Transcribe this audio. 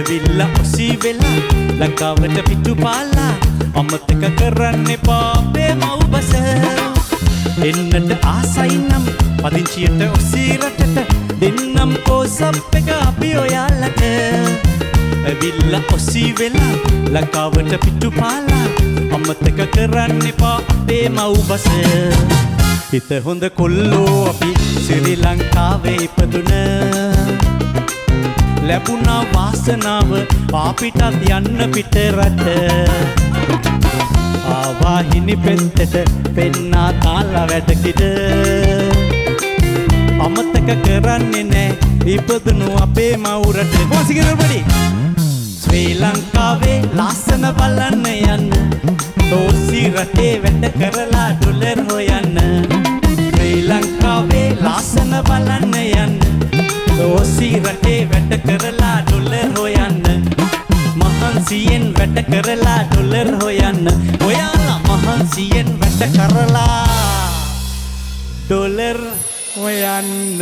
ඇවිල්ලා ඔසී වෙලා ලංකාවට පිටු පාලා අමතක කරන්න එපා අපේ මව්බස එන්නට ආසයි නම් පදිංචියට ඔසී රටට දෙන්නම් කෝසප් එක අපි ඔයාලට ඇවිල්ලා ඔසී වෙලා ලංකාවට පිටු පාලා අමතක කරන්න එපා අපේ මව්බස හිත හොඳ කොල්ලෝ අපි ශ්‍රී ලංකාවේ ඉපදුන ලැබුණා වාසනාව පාපිටත් යන්න පිට රට ආවා හිනි පෙත්තට පෙන්නා තාලා වැඩකිට අමතක කරන්නේ නෑ ඉපදුණු අපේ මවුරට කොසිගෙනපඩි ශ්‍රී ලංකාවේ ලස්සන බලන්න යන්න තෝසි රටේ වැඩ කරලා ඩොලර් හොයන්න ශ්‍රී ලංකාවේ ලස්සන බලන්න යන්න තෝසි රටේ වැඩ කරලා ඩොලර් හොයන්න මහන්සියෙන් වැඩ කරලා ඩොලර් හොයන්න ඔයාලා මහන්සියෙන් වැඩ කරලා ඩොලර් හොයන්න